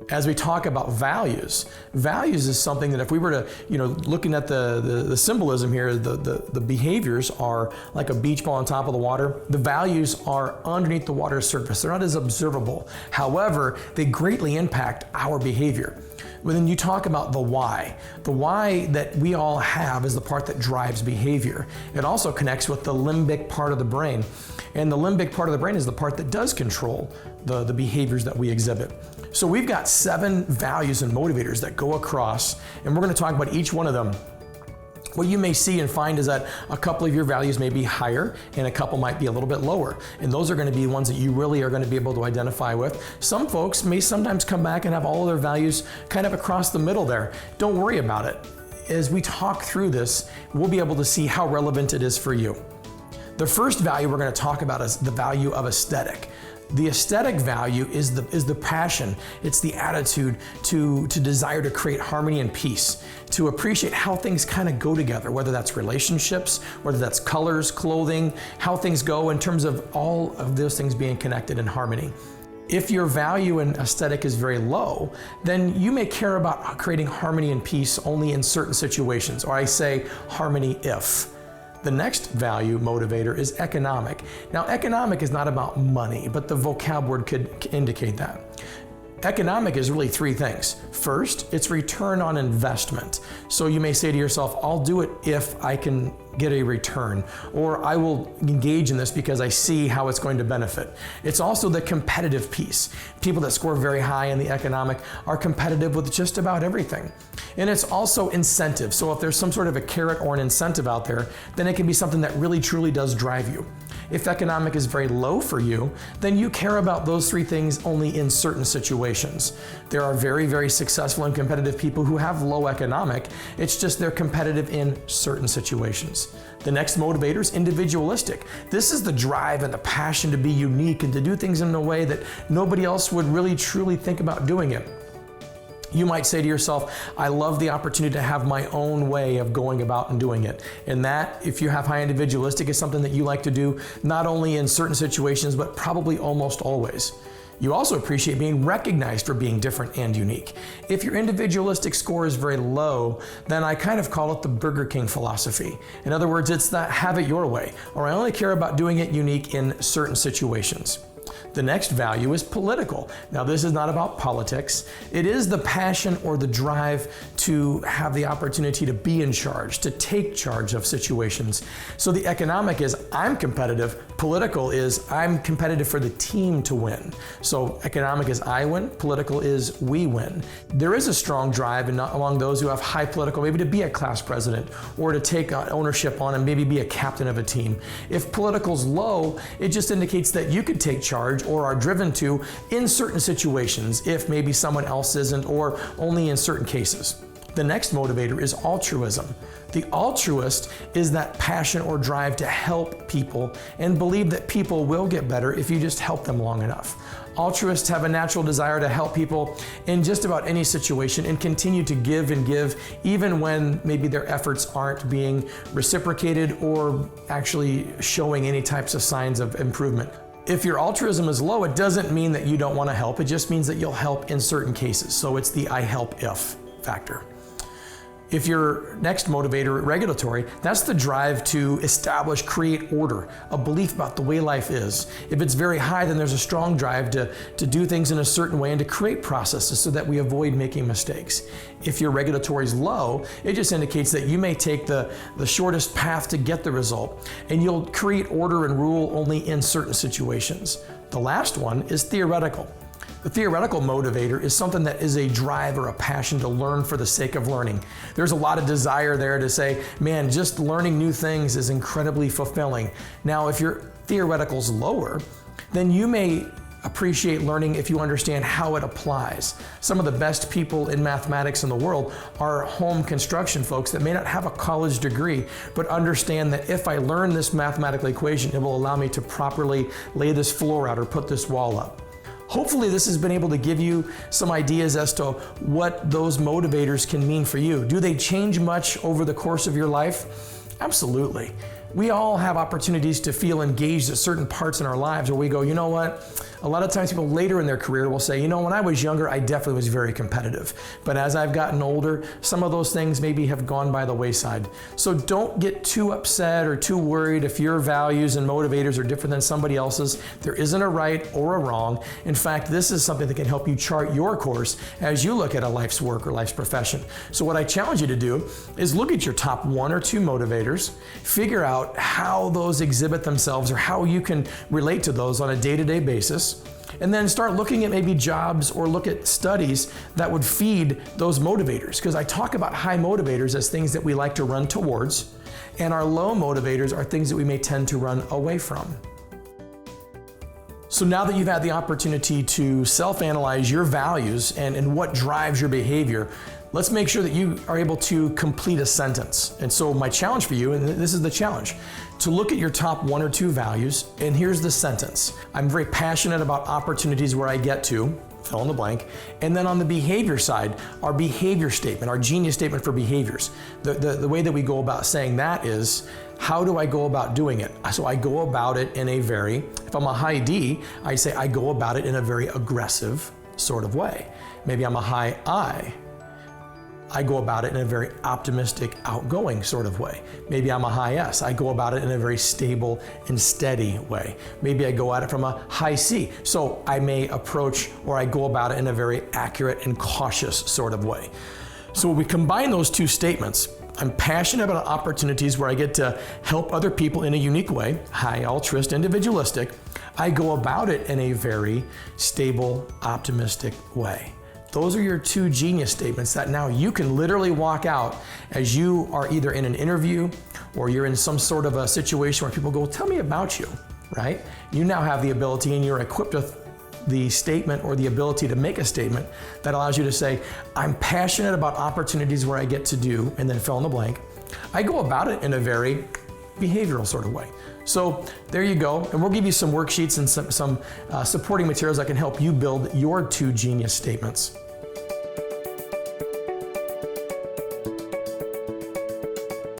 As we talk about values is something that if we were to, looking at the symbolism here, the behaviors are like a beach ball on top of the water. The values are underneath the water's surface. They're not as observable. However, they greatly impact our behavior. When you talk about the why that we all have is the part that drives behavior. It also connects with the limbic part of the brain. And the limbic part of the brain is the part that does control the behaviors that we exhibit. So we've got 7 values and motivators that go across, and we're going to talk about each one of them. What you may see and find is that a couple of your values may be higher and a couple might be a little bit lower. And those are going to be ones that you really are going to be able to identify with. Some folks may sometimes come back and have all of their values kind of across the middle there. Don't worry about it. As we talk through this, we'll be able to see how relevant it is for you. The first value we're going to talk about is the value of aesthetic. The aesthetic value is the passion. It's the attitude to desire to create harmony and peace, to appreciate how things kind of go together, whether that's relationships, whether that's colors, clothing, how things go in terms of all of those things being connected in harmony. If your value in aesthetic is very low, then you may care about creating harmony and peace only in certain situations, or I say harmony if. The next value motivator is economic. Now, economic is not about money, but the vocab word could indicate that. Economic is really 3 things. First, it's return on investment. So you may say to yourself, I'll do it if I can get a return, or I will engage in this because I see how it's going to benefit. It's also the competitive piece. People that score very high in the economic are competitive with just about everything. And it's also incentive. So if there's some sort of a carrot or an incentive out there, then it can be something that really truly does drive you. If economic is very low for you, then you care about those 3 things only in certain situations. There are very, very successful and competitive people who have low economic. It's just they're competitive in certain situations. The next motivator is individualistic. This is the drive and the passion to be unique and to do things in a way that nobody else would really truly think about doing it. You might say to yourself, I love the opportunity to have my own way of going about and doing it. And that, if you have high individualistic, is something that you like to do not only in certain situations, but probably almost always. You also appreciate being recognized for being different and unique. If your individualistic score is very low, then I kind of call it the Burger King philosophy. In other words, it's that have it your way, or I only care about doing it unique in certain situations. The next value is political. Now, this is not about politics. It is the passion or the drive to have the opportunity to be in charge, to take charge of situations. So the economic is I'm competitive. Political is I'm competitive for the team to win. So economic is I win. Political is we win. There is a strong drive among those who have high political, maybe to be a class president or to take ownership on and maybe be a captain of a team. If political's low, it just indicates that you could take charge or are driven to in certain situations if maybe someone else isn't, or only in certain cases. The next motivator is altruism. The altruist is that passion or drive to help people and believe that people will get better if you just help them long enough. Altruists have a natural desire to help people in just about any situation and continue to give and give even when maybe their efforts aren't being reciprocated or actually showing any types of signs of improvement. If your altruism is low, it doesn't mean that you don't want to help. It just means that you'll help in certain cases. So it's the I help if factor. If your next motivator, regulatory, that's the drive to establish, create order, a belief about the way life is. If it's very high, then there's a strong drive to do things in a certain way and to create processes so that we avoid making mistakes. If your regulatory is low, it just indicates that you may take the shortest path to get the result, and you'll create order and rule only in certain situations. The last one is theoretical. The theoretical motivator is something that is a drive or a passion to learn for the sake of learning. There's a lot of desire there to say, man, just learning new things is incredibly fulfilling. Now, if your theoretical's lower, then you may appreciate learning if you understand how it applies. Some of the best people in mathematics in the world are home construction folks that may not have a college degree, but understand that if I learn this mathematical equation, it will allow me to properly lay this floor out or put this wall up. Hopefully this has been able to give you some ideas as to what those motivators can mean for you. Do they change much over the course of your life? Absolutely. We all have opportunities to feel engaged at certain parts in our lives where we go, you know what? A lot of times people later in their career will say, when I was younger, I definitely was very competitive. But as I've gotten older, some of those things maybe have gone by the wayside. So don't get too upset or too worried if your values and motivators are different than somebody else's. There isn't a right or a wrong. In fact, this is something that can help you chart your course as you look at a life's work or life's profession. So what I challenge you to do is look at your top 1 or 2 motivators, figure out how those exhibit themselves or how you can relate to those on a day-to-day basis, and then start looking at maybe jobs or look at studies that would feed those motivators. Because I talk about high motivators as things that we like to run towards, and our low motivators are things that we may tend to run away from. So now that you've had the opportunity to self-analyze your values and what drives your behavior, let's make sure that you are able to complete a sentence. And so my challenge for you, and this is the challenge, to look at your top 1 or 2 values, and here's the sentence. I'm very passionate about opportunities where I get to, fill in the blank. And then on the behavior side, our behavior statement, our genius statement for behaviors. The way that we go about saying that is, how do I go about doing it? So I go about it in a very, if I'm a high D, I say I go about it in a very aggressive sort of way. Maybe I'm a high I go about it in a very optimistic, outgoing sort of way. Maybe I'm a high S. I go about it in a very stable and steady way. Maybe I go at it from a high C. So I may approach or I go about it in a very accurate and cautious sort of way. So when we combine those 2 statements, I'm passionate about opportunities where I get to help other people in a unique way, high, altruist, individualistic. I go about it in a very stable, optimistic way. Those are your 2 genius statements that now you can literally walk out as you are either in an interview or you're in some sort of a situation where people go, tell me about you, right? You now have the ability and you're equipped with the statement or the ability to make a statement that allows you to say, I'm passionate about opportunities where I get to do, and then fill in the blank. I go about it in a very behavioral sort of way. So there you go, and we'll give you some worksheets and some supporting materials that can help you build your 2 genius statements.